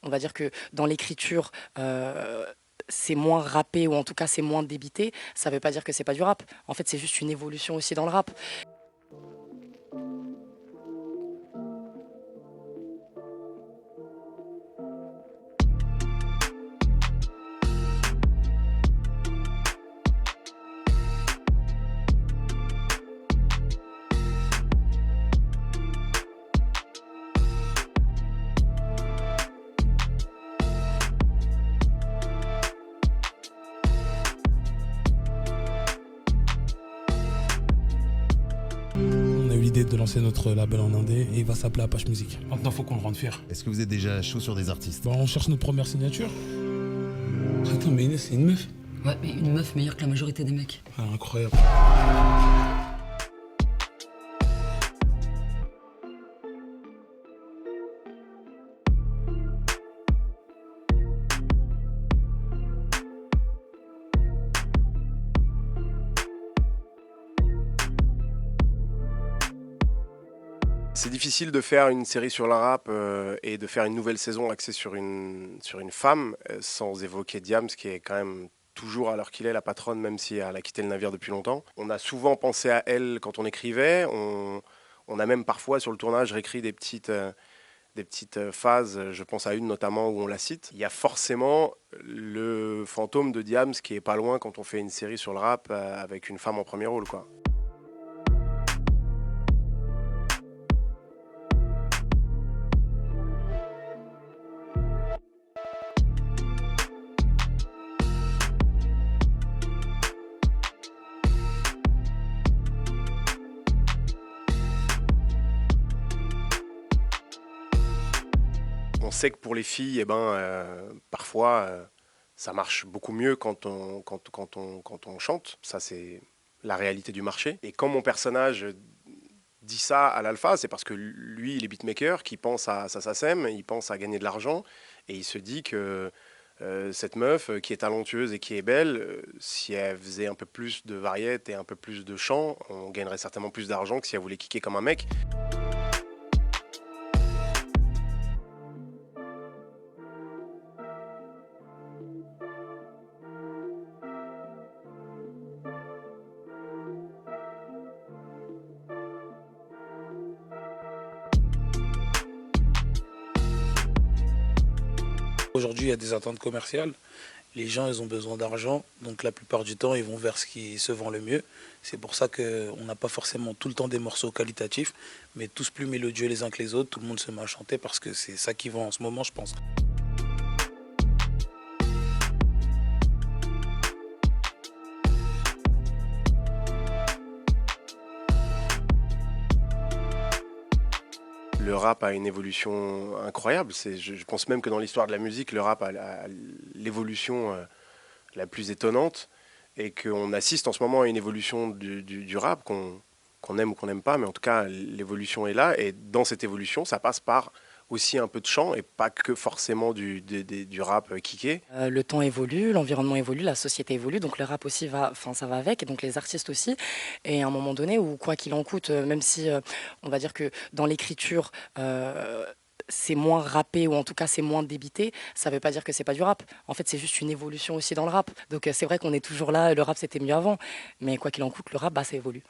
on va dire que dans l'écriture, c'est moins rappé ou en tout cas c'est moins débité, ça veut pas dire que c'est pas du rap. En fait, c'est juste une évolution aussi dans le rap. On a eu l'idée de lancer notre label en indé et il va s'appeler Apache Music. Maintenant, il faut qu'on le rende fier. Est-ce que vous êtes déjà chaud sur des artistes? On cherche notre première signature. Attends, mais Inès, c'est une meuf? Ouais, mais une meuf meilleure que la majorité des mecs. Ah, incroyable. C'est difficile de faire une série sur le rap et de faire une nouvelle saison axée sur une femme sans évoquer Diams, qui est quand même toujours à l'heure qu'il est la patronne, même si elle a quitté le navire depuis longtemps. On a souvent pensé à elle quand on écrivait. On a même parfois sur le tournage réécrit des petites phases. Je pense à une notamment où on la cite. Il y a forcément le fantôme de Diams qui est pas loin quand on fait une série sur le rap avec une femme en premier rôle, quoi. On sait que pour les filles, parfois, ça marche beaucoup mieux quand on chante. Ça, c'est la réalité du marché. Et quand mon personnage dit ça à l'alpha, c'est parce que lui, il est beatmaker, qui pense à sa SACEM, il pense à gagner de l'argent, et il se dit que cette meuf qui est talentueuse et qui est belle, si elle faisait un peu plus de variété et un peu plus de chant, on gagnerait certainement plus d'argent que si elle voulait kicker comme un mec. Aujourd'hui, il y a des attentes commerciales. Les gens, ils ont besoin d'argent. Donc, la plupart du temps, ils vont vers ce qui se vend le mieux. C'est pour ça qu'on n'a pas forcément tout le temps des morceaux qualitatifs, mais tous plus mélodieux les uns que les autres. Tout le monde se met à chanter parce que c'est ça qui vend en ce moment, je pense. Le rap a une évolution incroyable. Je pense même que dans l'histoire de la musique, le rap a l'évolution la plus étonnante et qu'on assiste en ce moment à une évolution du rap, qu'on aime ou qu'on n'aime pas, mais en tout cas, l'évolution est là. Et dans cette évolution, ça passe par aussi un peu de chant et pas que forcément du rap kické. Le temps évolue, l'environnement évolue, la société évolue, donc le rap aussi va, enfin ça va avec, et donc les artistes aussi. Et à un moment donné, où quoi qu'il en coûte, même si on va dire que dans l'écriture, c'est moins rappé ou en tout cas c'est moins débité, ça veut pas dire que c'est pas du rap. En fait, c'est juste une évolution aussi dans le rap. Donc c'est vrai qu'on est toujours là, le rap c'était mieux avant, mais quoi qu'il en coûte, le rap, bah, ça évolue.